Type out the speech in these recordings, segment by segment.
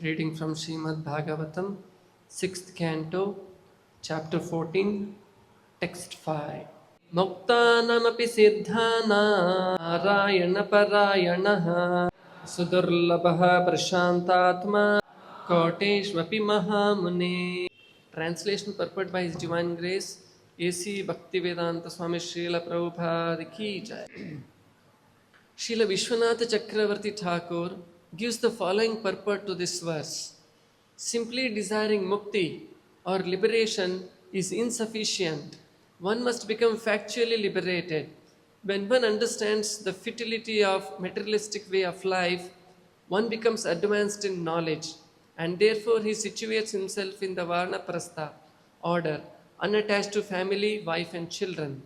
Reading from Srimad Bhagavatam, 6th Canto, Chapter 14, Text 5. Muktanamapi siddhana Narayana Parayanaha Sudurlabha Prashantatma Koteshvapi Mahamune. Translation purport by His Divine Grace, A.C. Bhaktivedanta Swami Srila Prabhupada Ki Jai. Srila Vishwanath Chakravarti Thakur gives the following purport to this verse. Simply desiring mukti or liberation is insufficient. One must become factually liberated. When one understands the futility of materialistic way of life, one becomes advanced in knowledge, and therefore he situates himself in the Varna Prastha order, unattached to family, wife and children.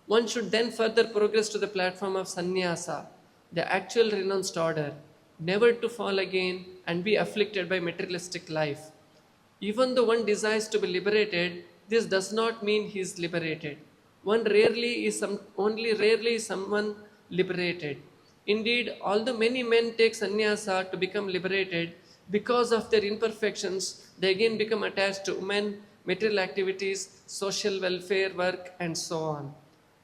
One should then further progress to the platform of sannyasa, the actual renounced order, never to fall again and be afflicted by materialistic life. Even though one desires to be liberated, this does not mean he is liberated. Only rarely is someone liberated. Indeed, although many men take sannyasa to become liberated, because of their imperfections, they again become attached to women, material activities, social welfare work, and so on.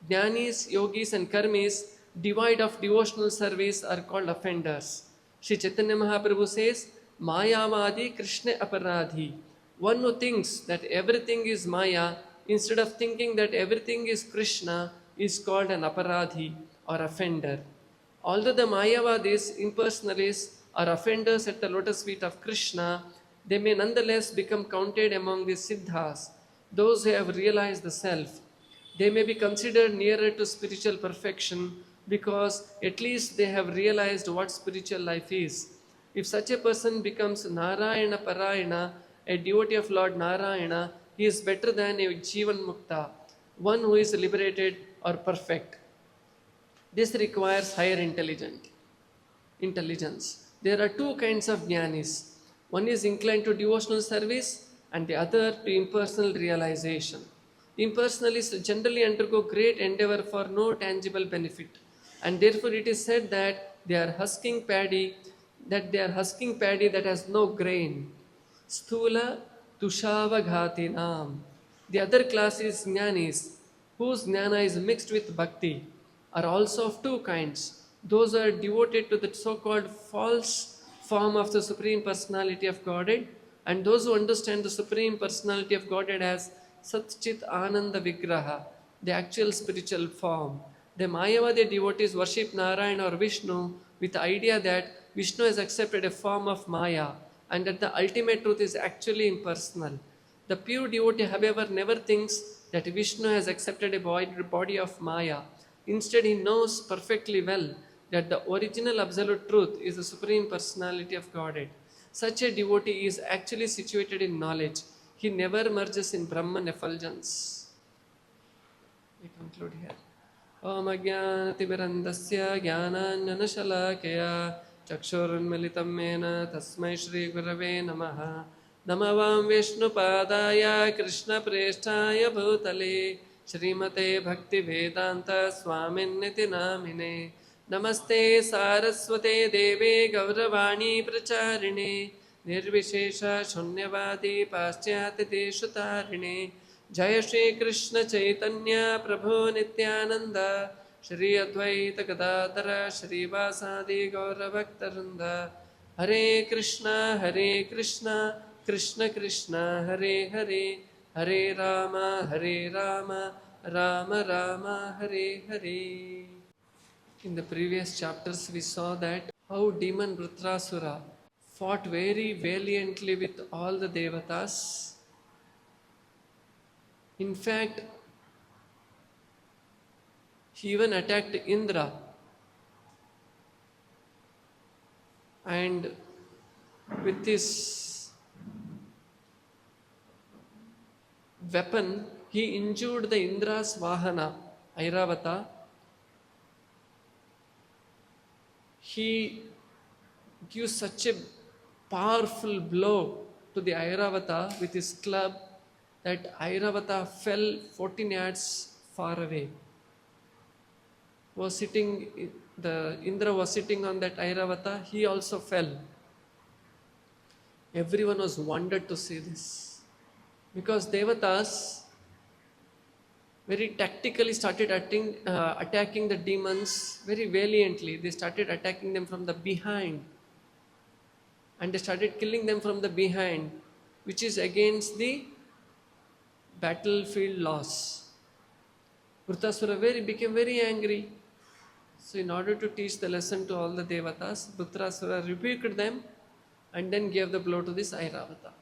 Jnanis, yogis, and karmis, devoid of devotional service, are called offenders. Sri Chaitanya Mahaprabhu says, Mayavadi Krishna Aparadhi. One who thinks that everything is Maya instead of thinking that everything is Krishna is called an Aparadhi or offender. Although the Mayavadis, impersonalists, are offenders at the lotus feet of Krishna, they may nonetheless become counted among the Siddhas, those who have realized the self. They may be considered nearer to spiritual perfection because at least they have realized what spiritual life is. If such a person becomes Narayana Parayana, a devotee of Lord Narayana, he is better than a Jivan Mukta, one who is liberated or perfect. This requires higher intelligence. There are two kinds of jnanis. One is inclined to devotional service and the other to impersonal realization. Impersonalists generally undergo great endeavor for no tangible benefit, and therefore it is said that they are husking paddy that has no grain. Sthula Tushavaghātinām. The other class is jnanis, whose jnana is mixed with bhakti, are also of two kinds. Those who are devoted to the so-called false form of the Supreme Personality of Godhead, and those who understand the Supreme Personality of Godhead as Satchit Ananda Vigraha, the actual spiritual form. The Mayavadi devotees worship Narayana or Vishnu with the idea that Vishnu has accepted a form of Maya and that the ultimate truth is actually impersonal. The pure devotee, however, never thinks that Vishnu has accepted a body of Maya. Instead, he knows perfectly well that the original absolute truth is the Supreme Personality of Godhead. Such a devotee is actually situated in knowledge. He never merges in Brahman effulgence. We conclude here. Om Ajnanatimirandasya Jnananjanashalakaya Chakshurunmilitam Mena Tasmai Shri Gurave Namaha Namavam Vishnu Padaya Krishna Presthaya Bhutale Srimate Bhakti Vedanta Swamin Niti Namine Namaste Saraswate Deve Gauravani Pracharine Nirvishesha Shunyavadi Paschyati Deshutarine Jaya Shri Krishna Chaitanya Prabhu Nityananda Shri Advaita Gadadhara Shri Vasadi Gaura Bhaktaranda Hare Krishna Krishna Krishna Hare Hare Hare Rama Rama Rama Hare Hare. In the previous chapters we saw that how demon Vritrasura fought very valiantly with all the devatas. In fact, he even attacked Indra, and with this weapon he injured the Indra's Vahana, Airavata. He gives such a powerful blow to the Airavata with his club that Airavata fell 14 yards far away. Indra was sitting on that Airavata, he also fell. Everyone was wondered to see this. Because Devatas very tactically started attacking the demons very valiantly. They started attacking them from the behind. And they started killing them from the behind, which is against the battlefield laws. Vritrasura became very angry. So in order to teach the lesson to all the Devatas, Vritrasura rebuked them and then gave the blow to this Airavata.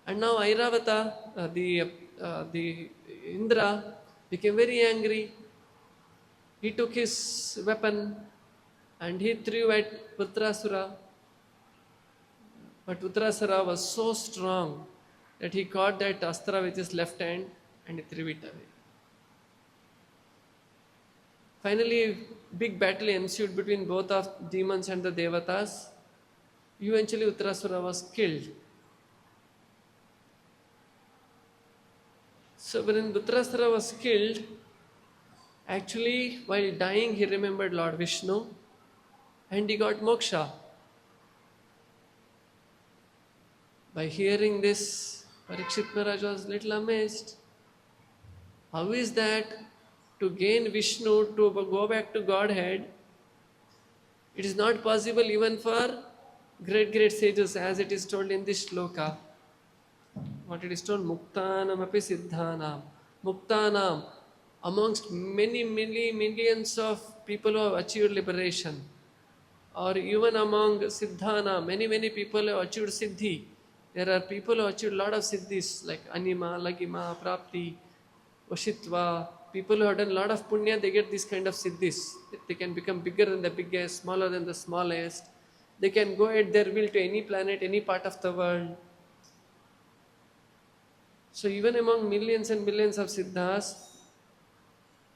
And now Airavata, the Indra, became very angry. He took his weapon and he threw at Vritrasura. But Vritrasura was so strong that he caught that astra with his left hand and he threw it away. Finally, big battle ensued between both of demons and the Devatas. Eventually, Vritrasura was killed. So when Vritrasura was killed, actually while dying he remembered Lord Vishnu and he got moksha. By hearing this, Parikshit Maharaj was little amazed. How is that? To gain Vishnu, to go back to Godhead, it is not possible even for great sages, as it is told in this shloka. What it is told, Muktanam api siddhanam. Muktanam, amongst many millions of people who have achieved liberation, or even among siddhana, many people who have achieved siddhi. There are people who have achieved a lot of siddhis like anima, lagima, prapti, vashitva. People who have done a lot of punya, they get this kind of siddhis. They can become bigger than the biggest, smaller than the smallest. They can go at their will to any planet, any part of the world. So even among millions and millions of siddhas,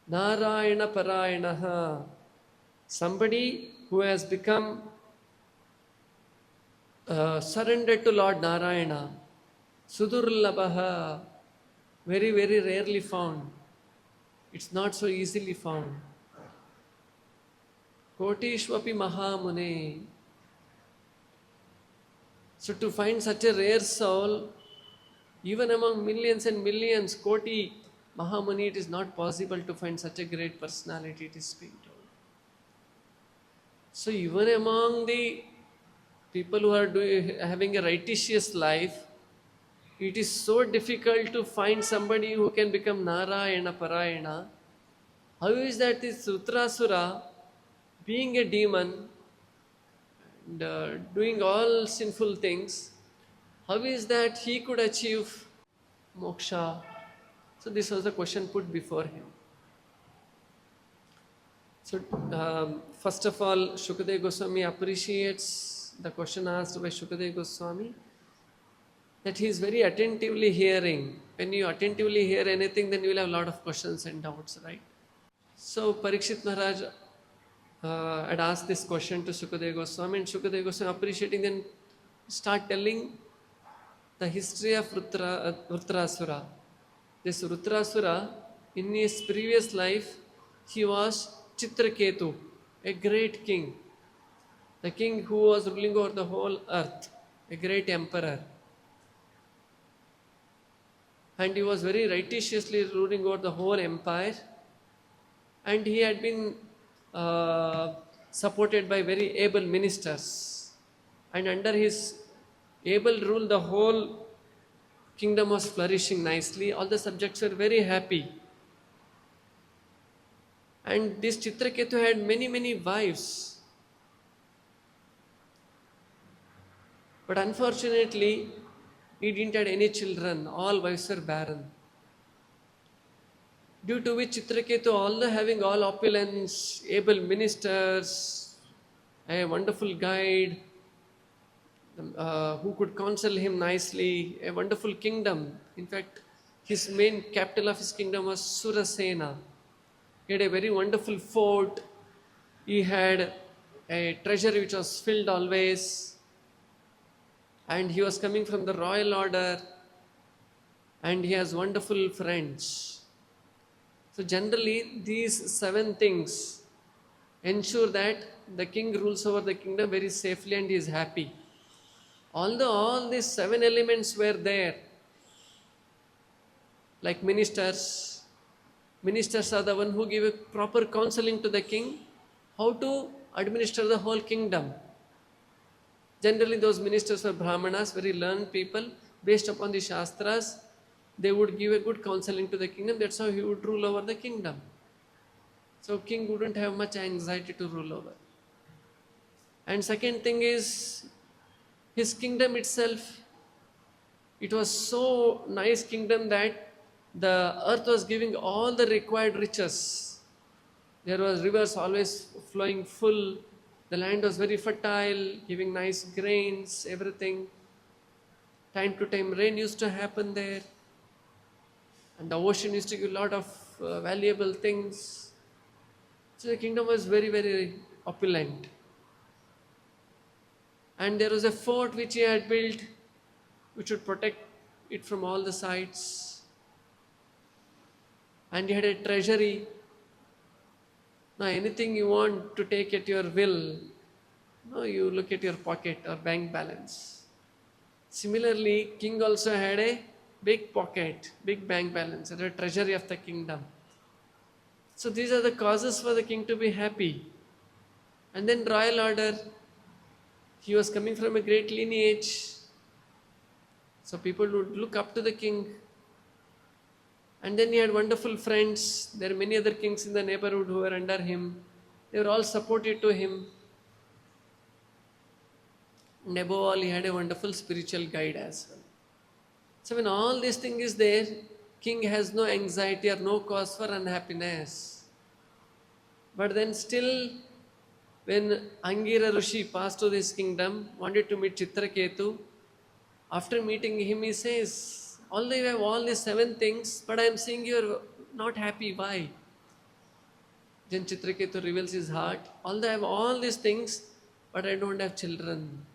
Narayana Parayanaha, somebody who has become surrendered to Lord Narayana, Sudurlabaha, very rarely found. It's not so easily found. Kotishvapi Mahamune. So to find such a rare soul, even among millions and millions, Koti Mahamuni, it is not possible to find such a great personality, it is being told. So even among the people who are having a righteous life, it is so difficult to find somebody who can become Narayana Parayana. How is that this Vritrasura, being a demon and doing all sinful things, how is that he could achieve moksha? So this was the question put before him. So first of all, Shukadeva Goswami appreciates the question asked by Shukadeva Goswami, that he is very attentively hearing. When you attentively hear anything, then you will have a lot of questions and doubts, right? So Parikshit Maharaj had asked this question to Shukadeva Goswami, and Shukadeva Goswami appreciating, then start telling the history of Vritrasura. This Vritrasura, in his previous life, he was Chitraketu, a great king. The king who was ruling over the whole earth, a great emperor. And he was very righteously ruling over the whole empire. And he had been supported by very able ministers. And under his able rule, the whole kingdom was flourishing nicely. All the subjects were very happy. And this Chitraketu had many wives. But unfortunately, he didn't have any children. All wives were barren. Due to which Chitraketu, having all opulence, able ministers, a wonderful guide, who could counsel him nicely, a wonderful kingdom. In fact, his main capital of his kingdom was Surasena. He had a very wonderful fort. He had a treasure which was filled always. And he was coming from the royal order. And he has wonderful friends. So generally, these 7 things ensure that the king rules over the kingdom very safely and he is happy. Although all these 7 elements were there, like ministers, ministers are the one who give a proper counseling to the king, how to administer the whole kingdom. Generally, those ministers were Brahmanas, very learned people. Based upon the Shastras, they would give a good counseling to the kingdom. That's how he would rule over the kingdom. So king wouldn't have much anxiety to rule over. And second thing is, his kingdom itself, it was so nice kingdom that the earth was giving all the required riches. There was rivers always flowing full. The land was very fertile, giving nice grains, everything. Time to time rain used to happen there. And the ocean used to give a lot of valuable things. So the kingdom was very, very opulent. And there was a fort which he had built, which would protect it from all the sides. And he had a treasury. Now anything you want to take at your will, no, you look at your pocket or bank balance. Similarly, king also had a big pocket, big bank balance, the treasury of the kingdom. So these are the causes for the king to be happy. And then royal order, he was coming from a great lineage. So people would look up to the king. And then he had wonderful friends. There are many other kings in the neighborhood who were under him. They were all supportive to him. And above all, he had a wonderful spiritual guide as well. So when all these things is there, king has no anxiety or no cause for unhappiness. But then still, when Angira Rishi passed to this kingdom, wanted to meet Chitraketu, after meeting him, he says, although you have all these 7 things, but I am seeing you are not happy. Why? Then Chitraketu reveals his heart. Although I have all these things, but I don't have children.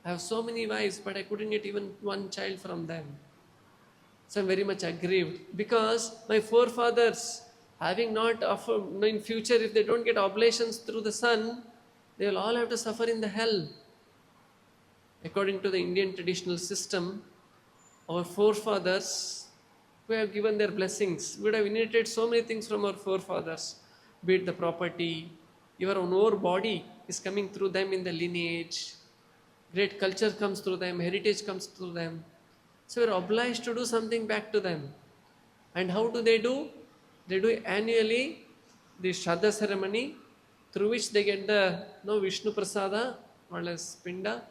I have so many wives, but I couldn't get even one child from them. So I'm very much aggrieved because my forefathers, having not offered, in future, if they don't get oblations through the sun, they will all have to suffer in the hell. According to the Indian traditional system, our forefathers who have given their blessings, we would have inherited so many things from our forefathers, be it the property, your own body is coming through them in the lineage, great culture comes through them, heritage comes through them. So we are obliged to do something back to them. And how do? They do annually the Shraddha ceremony, through which they get the Vishnu Prasada, or as Pinda.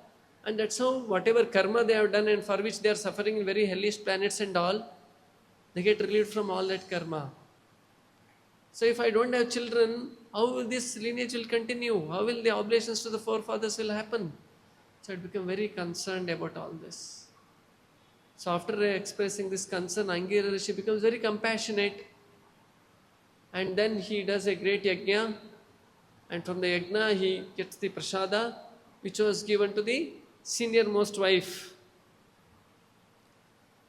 And that's how whatever karma they have done and for which they are suffering in very hellish planets and all, they get relieved from all that karma. So if I don't have children, how will this lineage will continue? How will the oblations to the forefathers will happen? So I become very concerned about all this. So after expressing this concern, Angira Rishi becomes very compassionate. And then he does a great yajna. And from the yajna, he gets the prasada, which was given to the senior most wife.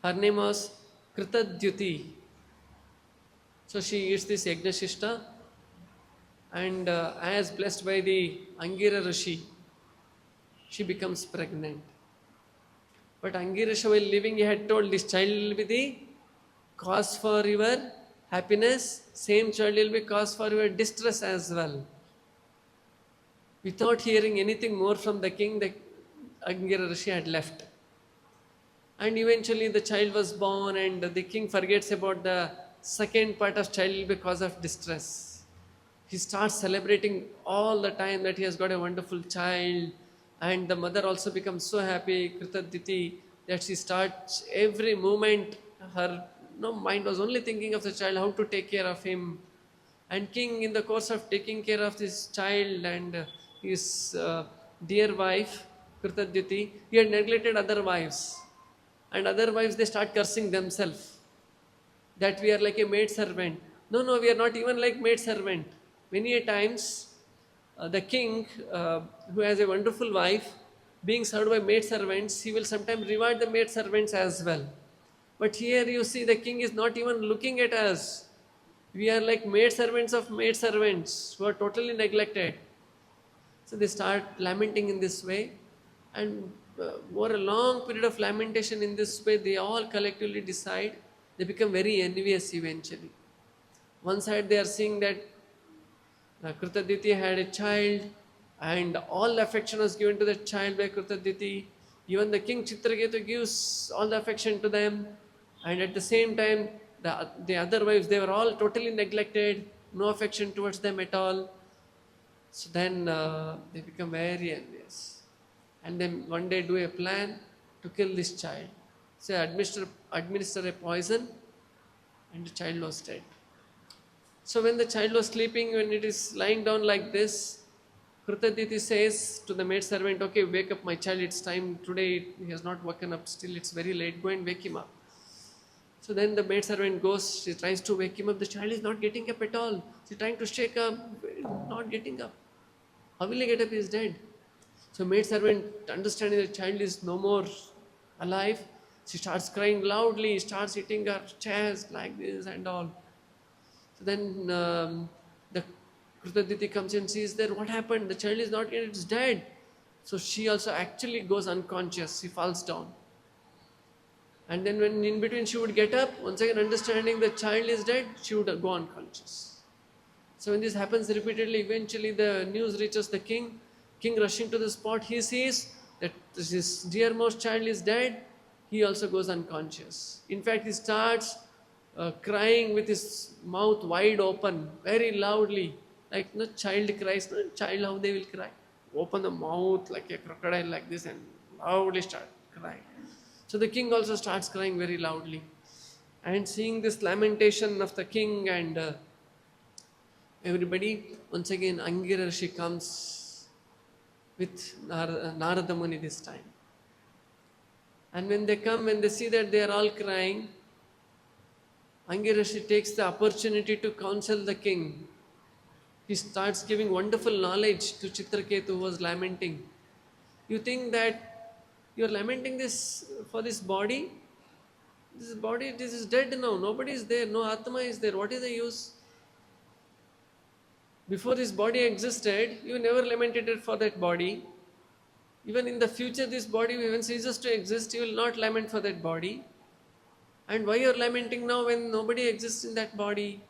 Her name was Kritadyuti. So she eats this yajna shishta, and as blessed by the Angira Rishi, she becomes pregnant. But Angira Rishi, while living, he had told, this child will be the cause for your happiness, same child will be cause for your distress as well. Without hearing anything more from the king, the Angira Rishi had left. And eventually the child was born, and the king forgets about the second part of child will be cause of distress. He starts celebrating all the time that he has got a wonderful child, and the mother also becomes so happy, Kritadyuti, that she starts every moment, her mind was only thinking of the child, how to take care of him. And king, in the course of taking care of this child and his dear wife, Kritadyuti, he had neglected other wives. And other wives, they start cursing themselves, that we are like a maid servant. No, we are not even like maid servant. Many a times, the king, who has a wonderful wife, being served by maid servants, he will sometimes reward the maid servants as well. But here you see the king is not even looking at us. We are like maid servants of maid servants who are totally neglected. So they start lamenting in this way. And over a long period of lamentation in this way, they all collectively decide, they become very envious eventually. One side they are seeing that Krutaditi had a child, and all affection was given to the child by Krutaditi. Even the king Chitraketu gives all the affection to them, and at the same time, the other wives, they were all totally neglected, no affection towards them at all. So then they become very envious, and then one day do a plan to kill this child. So administer a poison, and the child was dead. So when the child was sleeping, when it is lying down like this, Krutaditi says to the maidservant, okay, wake up my child, it's time today, he has not woken up, still it's very late, go and wake him up. So then the maidservant goes, she tries to wake him up, the child is not getting up at all. She's trying to shake up, not getting up. How will he get up, he is dead. So maidservant, understanding the child is no more alive, she starts crying loudly, starts hitting her chest like this and all. So then the Krutaditi comes and sees there, what happened? The child is not yet, it's dead. So she also actually goes unconscious, she falls down. And then when in between she would get up, once again understanding the child is dead, she would go unconscious. So when this happens repeatedly, eventually the news reaches the king. King rushing to the spot, he sees that his dearmost child is dead, he also goes unconscious. In fact, he starts crying with his mouth wide open, very loudly, like no child cries. No child, how they will cry? Open the mouth like a crocodile like this and loudly start crying. So the king also starts crying very loudly. And seeing this lamentation of the king and everybody, once again Angira she comes with Narada Muni this time. And when they come and they see that they are all crying, Angira she takes the opportunity to counsel the king. He starts giving wonderful knowledge to Chitraketu who was lamenting. You think that you are lamenting this for this body? This is dead now. Nobody is there. No Atma is there. What is the use? Before this body existed, you never lamented for that body. Even in the future, this body even ceases to exist, you will not lament for that body. And why you are lamenting now when nobody exists in that body?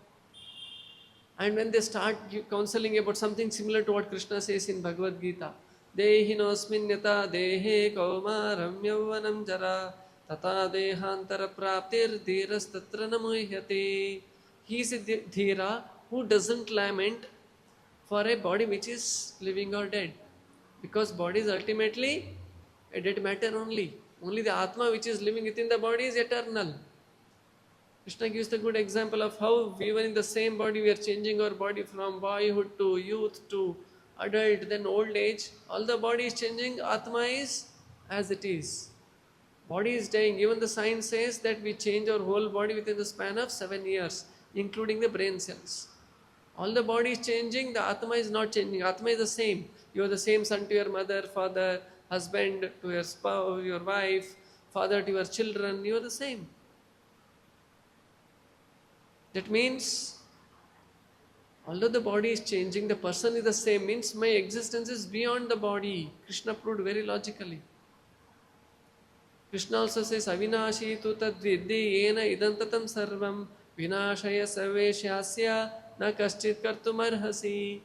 And when they start counseling about something similar to what Krishna says in Bhagavad Gita, Dehinosminyata dehe kaumaram yavvanam jara tata dehantara praptir dhiras tatra namuhyate. He is a dhira who doesn't lament for a body which is living or dead. Because body is ultimately a dead matter only. Only the Atma which is living within the body is eternal. Krishna gives the good example of how even in the same body we are changing our body from boyhood to youth to adult, then old age. All the body is changing, Atma is as it is. Body is dying. Even the science says that we change our whole body within the span of 7 years, including the brain cells. All the body is changing, the Atma is not changing. Atma is the same. You are the same son to your mother, father, husband to your spouse, your wife, father to your children. You are the same. That means, although the body is changing, the person is the same. Means my existence is beyond the body. Krishna proved very logically. Krishna also says, Avinashi tu tadvidhi yena idantatam sarvam vinashaya sarveshyasya na kaschit kartumarhasi.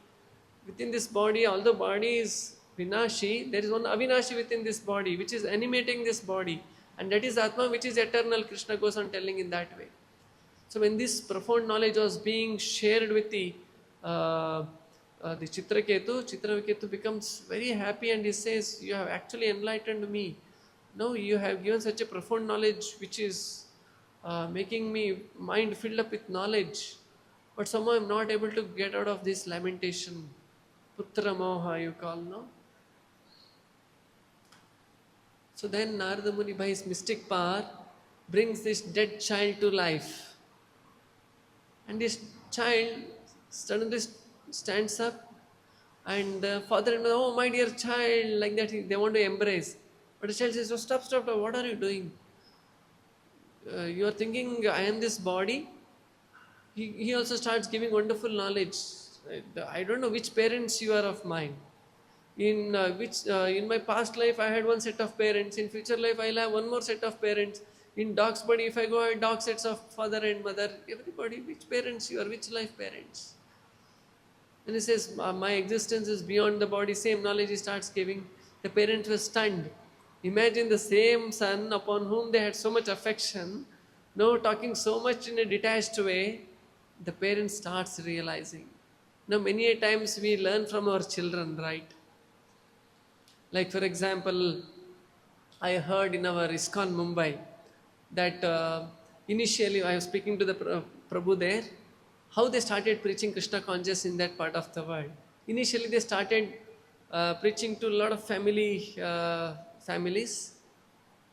Within this body, although body is vinashi, there is one avinashi within this body, which is animating this body. And that is Atma, which is eternal. Krishna goes on telling in that way. So when this profound knowledge was being shared with the Chitraketu becomes very happy and he says, you have actually enlightened me. No, you have given such a profound knowledge which is making me mind filled up with knowledge. But somehow I am not able to get out of this lamentation. Putra moha you call, no? So then Narada Muni by his mystic power brings this dead child to life. And this child suddenly stands up and the father and mother, oh my dear child, like that they want to embrace. But the child says, oh, stop, what are you doing? You are thinking I am this body. He also starts giving wonderful knowledge. I don't know which parents you are of mine. In my past life I had one set of parents, in future life I'll have one more set of parents. In dog's body, if I go, I have dog sets of father and mother. Everybody, which parents you are, which life parents? And he says, my existence is beyond the body. Same knowledge he starts giving. The parents were stunned. Imagine the same son upon whom they had so much affection, now talking so much in a detached way. The parent starts realizing. Now many a times we learn from our children, right? Like for example, I heard in our ISKCON Mumbai that initially I was speaking to the Prabhu there, how they started preaching Krishna consciousness in that part of the world. Initially they started preaching to a lot of families,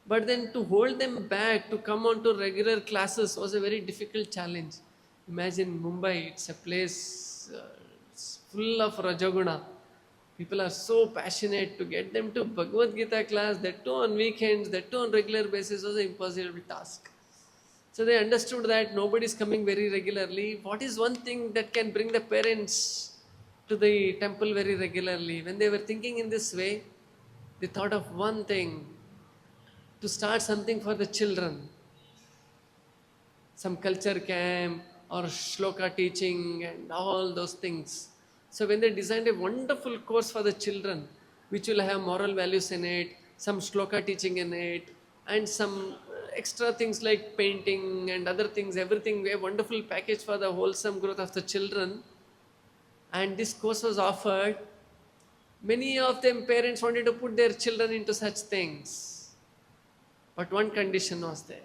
but then to hold them back to come on to regular classes was a very difficult challenge. Imagine Mumbai, it's a place it's full of Rajaguna. People are so passionate. To get them to Bhagavad Gita class, that too on weekends, that too on regular basis, was an impossible task. So they understood that nobody is coming very regularly. What is one thing that can bring the parents to the temple very regularly? When they were thinking in this way, they thought of one thing, to start something for the children. Some culture camp or shloka teaching and all those things. So when they designed a wonderful course for the children, which will have moral values in it, some shloka teaching in it, and some extra things like painting and other things, everything, a wonderful package for the wholesome growth of the children. And this course was offered. Many of them parents wanted to put their children into such things. But one condition was there.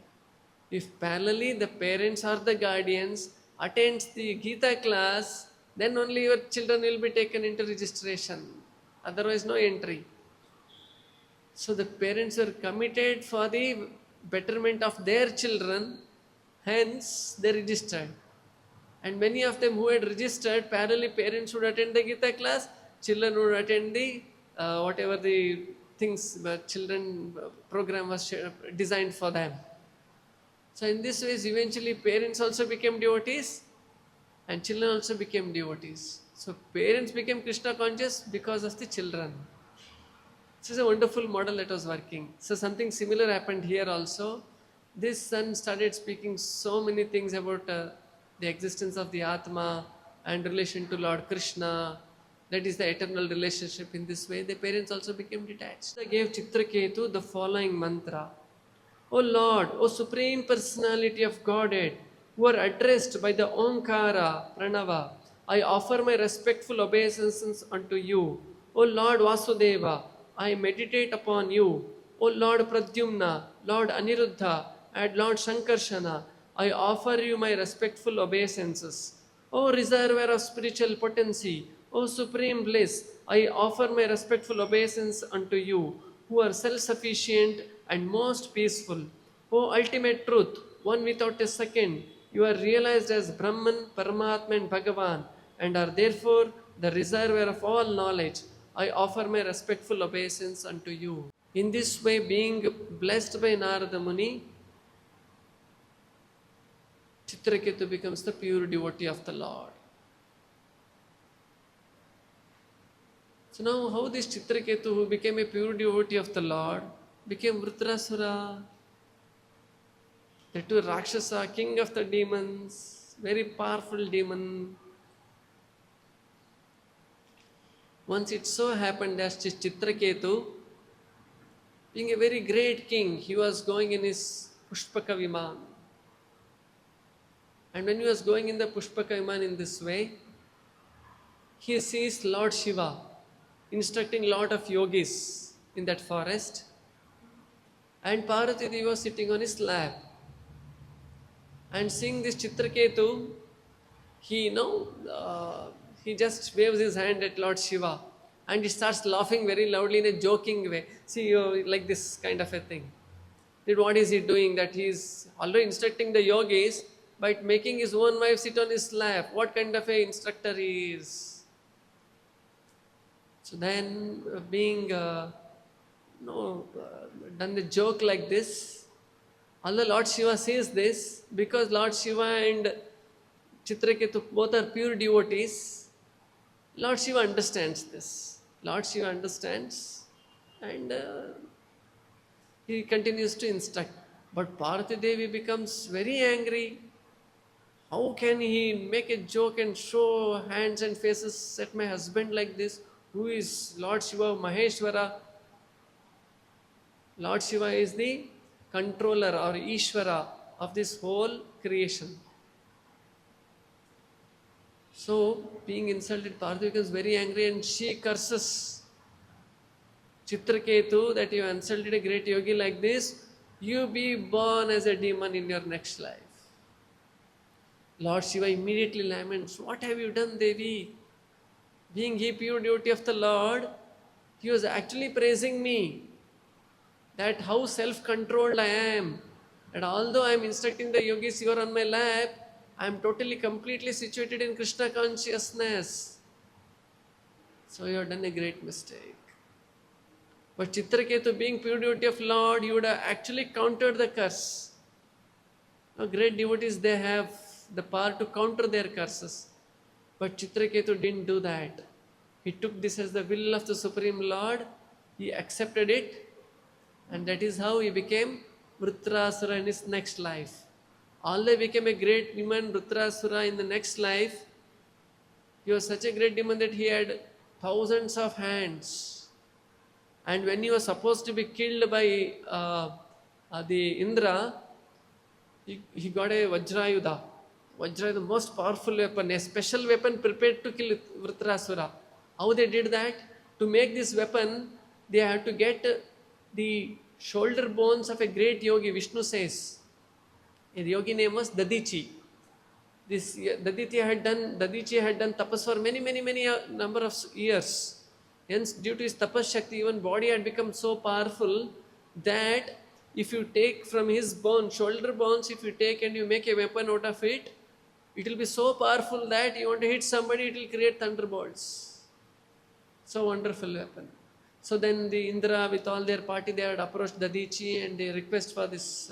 If parallelly the parents or the guardians attends the Gita class, then only your children will be taken into registration. Otherwise, no entry. So the parents were committed for the betterment of their children, hence they registered. And many of them who had registered, parallelly parents would attend the Gita class, children would attend the whatever the things, children program was designed for them. So in this way, eventually parents also became devotees, and children also became devotees. So parents became Krishna conscious because of the children. This is a wonderful model that was working. So something similar happened here also. This son started speaking so many things about the existence of the Atma and relation to Lord Krishna. That is the eternal relationship. In this way, the parents also became detached. They gave Chitraketu the following mantra. O Lord, O Supreme Personality of Godhead, who are addressed by the Omkara, Pranava, I offer my respectful obeisances unto you. O Lord Vasudeva, I meditate upon you. O Lord Pradyumna, Lord Aniruddha, and Lord Shankarshana, I offer you my respectful obeisances. O reservoir of spiritual potency, O supreme bliss, I offer my respectful obeisance unto you, who are self-sufficient and most peaceful. O ultimate truth, one without a second, you are realized as Brahman, Paramatma and Bhagavan, and are therefore the reservoir of all knowledge. I offer my respectful obeisance unto you. In this way, being blessed by Narada Muni, Chitraketu becomes the pure devotee of the Lord. So now how this Chitraketu, who became a pure devotee of the Lord, became Vrutrasura, the two Rakshasa, king of the demons, very powerful demon. Once it so happened that Chitraketu, being a very great king, he was going in his Pushpaka Viman. And when he was going in the Pushpaka Viman in this way, he sees Lord Shiva instructing a lot of yogis in that forest. And Parvati Devi was sitting on his lap. And seeing this Chitraketu, he just waves his hand at Lord Shiva. And he starts laughing very loudly in a joking way. See, like this kind of a thing. Then what is he doing? That he is already instructing the yogis, but making his own wife sit on his lap. What kind of a instructor he is? So then, being done the joke like this, although Lord Shiva says this, because Lord Shiva and Chitraketu both are pure devotees, Lord Shiva understands this. Lord Shiva understands and he continues to instruct. But Parvati Devi becomes very angry. How can he make a joke and show hands and faces at my husband like this? Who is Lord Shiva Maheshwara? Lord Shiva is the controller or Ishvara of this whole creation. So, being insulted, Parvati becomes very angry and she curses Chitraketu that you insulted a great yogi like this. You be born as a demon in your next life. Lord Shiva immediately laments, what have you done, Devi? Being he pure devotee of the Lord, he was actually praising me. That how self-controlled I am. And although I am instructing the yogis here on my lap, I am totally, completely situated in Krishna consciousness. So you have done a great mistake. But Chitraketu, being pure devotee of Lord, he would have actually countered the curse. Now, great devotees, they have the power to counter their curses. But Chitraketu didn't do that. He took this as the will of the Supreme Lord. He accepted it. And that is how he became Vritrasura in his next life. Although he became a great demon, Vritrasura, in the next life, he was such a great demon that he had thousands of hands. And when he was supposed to be killed by the Indra, he got a Vajrayudha. Vajra, the most powerful weapon, a special weapon prepared to kill Vritrasura. How they did that? To make this weapon, they had to get the shoulder bones of a great yogi. Vishnu says, a yogi name was Dadichi. This Dadichi had done tapas for many number of years. Hence, due to his tapas shakti, even body had become so powerful that if you take from his bones, shoulder bones, if you take and you make a weapon out of it, it will be so powerful that you want to hit somebody, it will create thunderbolts. So wonderful weapon. So then the Indra, with all their party, they had approached Dadichi and they request for this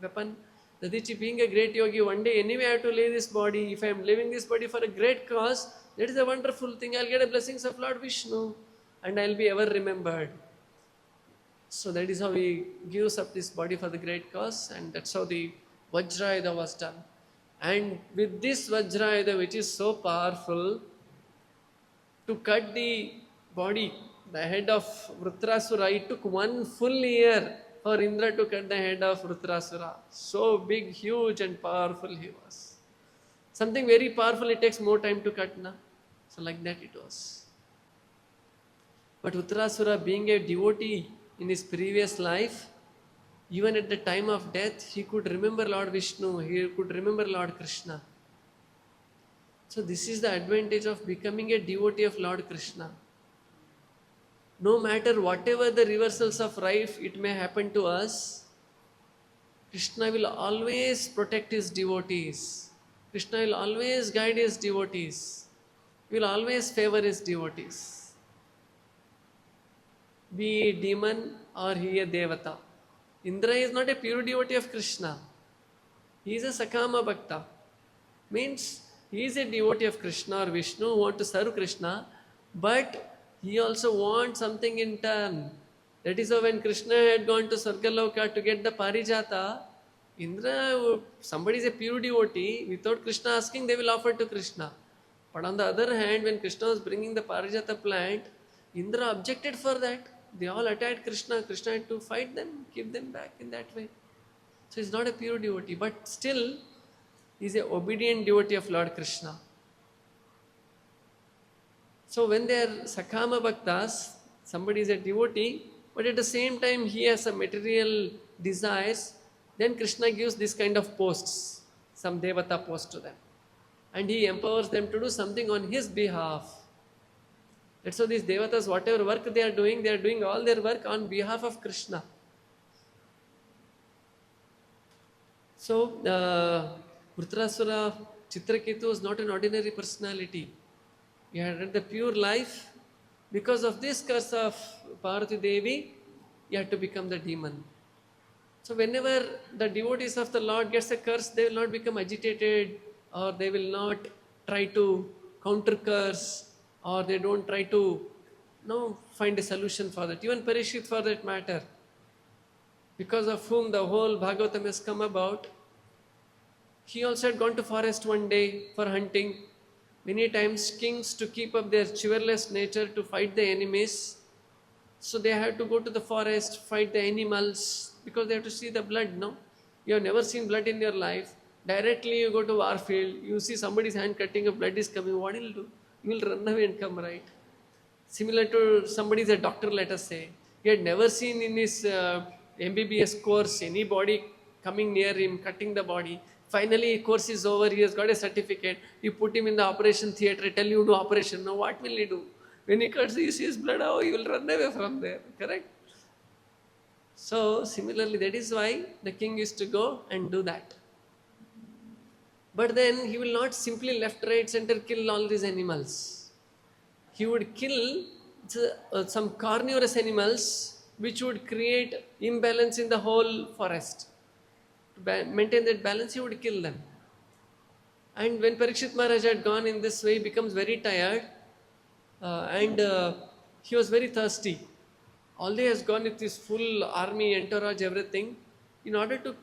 weapon. Dadichi, being a great yogi, one day anyway I have to leave this body. If I am leaving this body for a great cause, that is a wonderful thing. I'll get the blessings of Lord Vishnu and I'll be ever remembered. So that is how he gives up this body for the great cause, and that's how the Vajrayudha was done. And with this Vajrayudha, which is so powerful, to cut the body, the head of Vritrasura, it took 1 full year for Indra to cut the head of Vritrasura. So big, huge and powerful he was. Something very powerful, it takes more time to cut, na? So like that it was. But Vritrasura, being a devotee in his previous life, even at the time of death, he could remember Lord Vishnu, he could remember Lord Krishna. So this is the advantage of becoming a devotee of Lord Krishna. No matter whatever the reversals of life it may happen to us, Krishna will always protect his devotees. Krishna will always guide his devotees. He will always favor his devotees. Be a demon or he a devata. Indra is not a pure devotee of Krishna. He is a Sakama Bhakta. Means he is a devotee of Krishna or Vishnu who want to serve Krishna, but he also wants something in turn. That is why when Krishna had gone to Sargaloka to get the Parijata, Indra, somebody is a pure devotee, without Krishna asking, they will offer to Krishna. But on the other hand, when Krishna was bringing the Parijata plant, Indra objected for that. They all attacked Krishna. Krishna had to fight them, keep them back in that way. So he's not a pure devotee, but still he's an obedient devotee of Lord Krishna. So when they are Sakama Bhaktas, somebody is a devotee, but at the same time he has some material desires, then Krishna gives this kind of posts, some Devata post to them. And he empowers them to do something on his behalf. That's how these Devatas, whatever work they are doing all their work on behalf of Krishna. So, Vritrasura, Chitraketu was not an ordinary personality. He had led the pure life. Because of this curse of Parvati Devi, he had to become the demon. So whenever the devotees of the Lord gets a curse, they will not become agitated, or they will not try to counter curse, or they don't try to no find a solution for that. Even Parikshit for that matter, because of whom the whole Bhagavatam has come about, he also had gone to forest one day for hunting. Many times kings, to keep up their chivalrous nature to fight the enemies, so they have to go to the forest, fight the animals, because they have to see the blood, no? You have never seen blood in your life. Directly you go to war field, you see somebody's hand cutting, a blood is coming, what will you do? You will run away and come, right? Similar to somebody is a doctor, let us say. He had never seen in his MBBS course anybody coming near him, cutting the body. Finally, course is over, he has got a certificate. You put him in the operation theatre, tell you do operation. Now what will he do? When he cuts, you see his blood, oh, he will run away from there, correct? So, similarly, that is why the king used to go and do that. But then he will not simply left, right, center kill all these animals. He would kill some carnivorous animals which would create imbalance in the whole forest. To maintain that balance, he would kill them. And when Parikshit Maharaj had gone in this way, he becomes very tired and he was very thirsty. Although he has gone with his full army, entourage, everything, in order to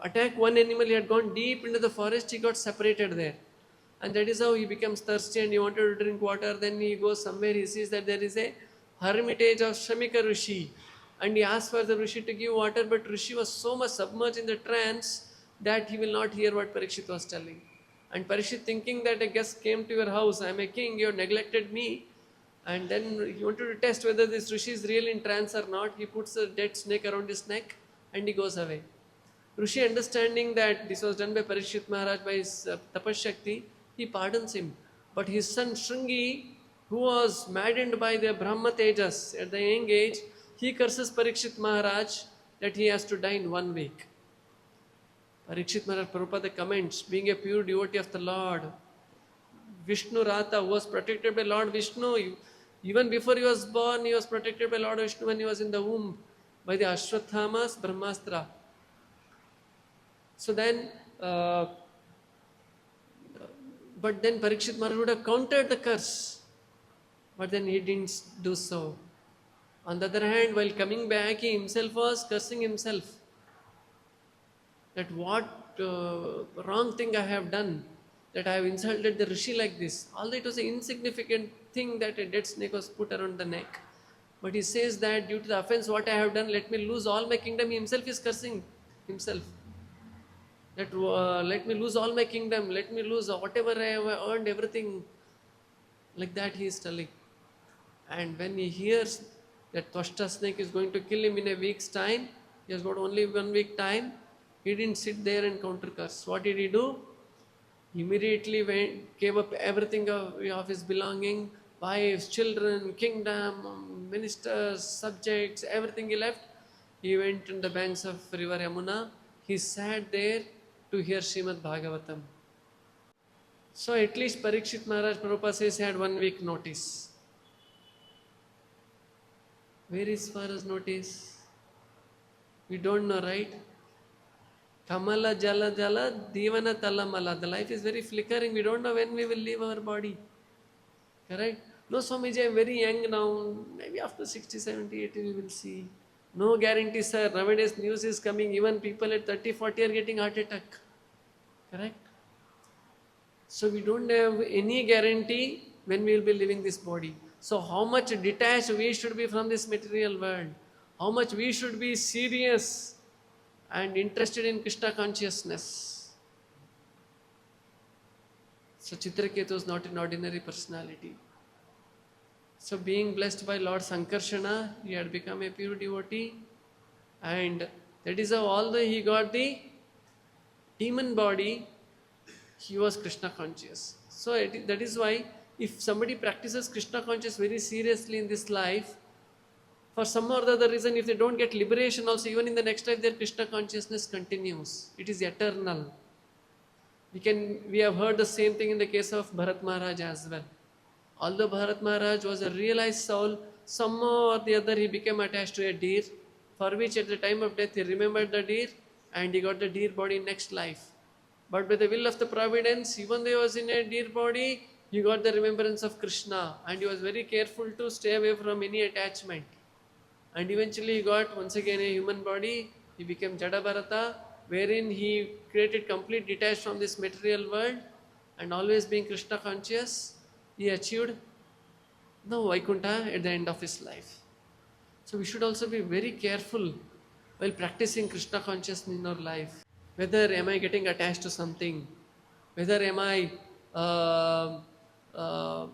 attack one animal, he had gone deep into the forest, he got separated there. And that is how he becomes thirsty and he wanted to drink water. Then he goes somewhere, he sees that there is a hermitage of Shamika Rishi. And he asks for the Rishi to give water, but Rishi was so much submerged in the trance that he will not hear what Parikshit was telling. And Parikshit, thinking that a guest came to your house, I am a king, you have neglected me. And then he wanted to test whether this Rishi is really in trance or not. He puts a dead snake around his neck and he goes away. Rishi, understanding that this was done by Parikshit Maharaj by his Tapashakti, he pardons him. But his son Shringi, who was maddened by the Brahma Tejas at the young age, he curses Parikshit Maharaj that he has to die in 1 week. Parikshit Maharaj, Prabhupada comments, being a pure devotee of the Lord, Vishnu Rata, who was protected by Lord Vishnu, even before he was born, he was protected by Lord Vishnu when he was in the womb by the Ashwatthama's Brahmastra. So then, but then Parikshit Maharaj would have countered the curse, but then he didn't do so. On the other hand, while coming back, he himself was cursing himself that what wrong thing I have done, that I have insulted the Rishi like this. Although it was an insignificant thing that a dead snake was put around the neck. But he says that due to the offense what I have done, let me lose all my kingdom. He himself is cursing himself. That let me lose all my kingdom, let me lose whatever I have earned, everything. Like that he is telling. And when he hears that Twashta snake is going to kill him in a week's time, he has got only 1 week time, he didn't sit there and counter curse. What did he do? Immediately gave up everything of his belonging, wives, children, kingdom, ministers, subjects, everything he left. He went on the banks of river Yamuna. He sat there to hear Srimad Bhagavatam. So at least Parikshit Maharaj, Prabhupada says, he had 1 week notice. Where is Farah's notice? We don't know, right? Kamala Jala Jala Divana Talamala. The life is very flickering. We don't know when we will leave our body. Correct? No, Swamiji, I am very young now. Maybe after 60, 70, 80 we will see. No guarantee, sir. Nowadays news is coming. Even people at 30, 40 are getting heart attack. Correct? So we don't have any guarantee when we will be leaving this body. So how much detached we should be from this material world. How much we should be serious and interested in Krishna consciousness. So Chitraketu is not an ordinary personality. So being blessed by Lord Sankarshana, he had become a pure devotee. And that is how, although he got the demon body, he was Krishna conscious. So that is why if somebody practices Krishna conscious very seriously in this life, for some or the other reason, if they don't get liberation also, even in the next life, their Krishna consciousness continues. It is eternal. We have heard the same thing in the case of Bharat Maharaj as well. Although Bharat Maharaj was a realized soul, somehow or the other he became attached to a deer, for which at the time of death he remembered the deer and he got the deer body next life. But by the will of the providence, even though he was in a deer body, he got the remembrance of Krishna, and he was very careful to stay away from any attachment. And eventually he got once again a human body. He became Jada Bharata, wherein he created complete detached from this material world, and always being Krishna conscious, he achieved the Vaikuntha at the end of his life. So we should also be very careful while practicing Krishna consciousness in our life. Whether am I getting attached to something, whether am I uh, uh,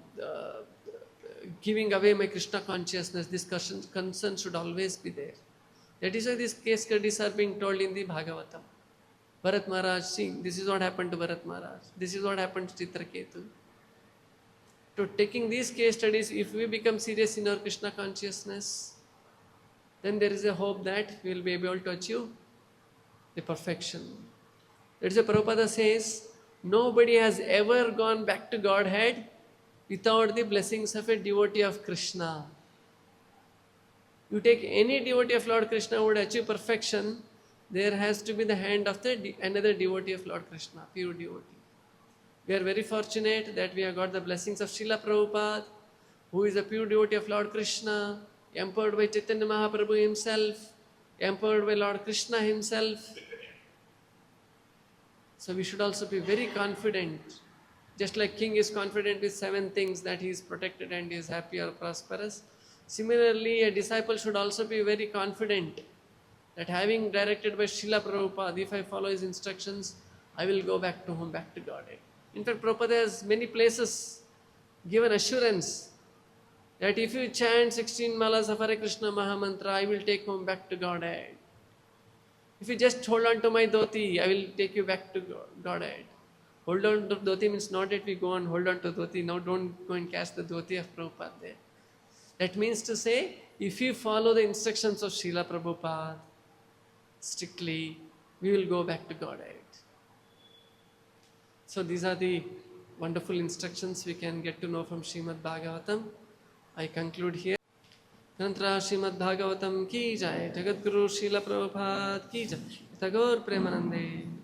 giving away my Krishna consciousness, this concern should always be there. That is why these case studies are being told in the Bhagavatam. Bharat Maharaj, see, this is what happened to Bharat Maharaj. This is what happened to Chitraketu. So taking these case studies, if we become serious in our Krishna consciousness, then there is a hope that we will be able to achieve the perfection. That is why Prabhupada says, nobody has ever gone back to Godhead without the blessings of a devotee of Krishna. You take any devotee of Lord Krishna who would achieve perfection, there has to be the hand of another devotee of Lord Krishna, pure devotee. We are very fortunate that we have got the blessings of Srila Prabhupada, who is a pure devotee of Lord Krishna, empowered by Chaitanya Mahaprabhu himself, empowered by Lord Krishna himself. So we should also be very confident, just like king is confident with 7 things that he is protected and he is happy or prosperous. Similarly, a disciple should also be very confident that having directed by Srila Prabhupada, if I follow his instructions, I will go back to home, back to Godhead. In fact, Prabhupada has many places given assurance that if you chant 16 malas of Hare Krishna Mahamantra, I will take home back to Godhead. If you just hold on to my dhoti, I will take you back to Godhead. Hold on to dhoti means not that we go and hold on to dhoti. Now don't go and catch the dhoti of Prabhupada there. That means to say, if you follow the instructions of Srila Prabhupada strictly, we will go back to Godhead. So these are the wonderful instructions we can get to know from Srimad Bhagavatam. I conclude here. Tantra Srimad Bhagavatam ki jai, Jagadguru Srila Prabhupada ki jai, Tagore Premanande.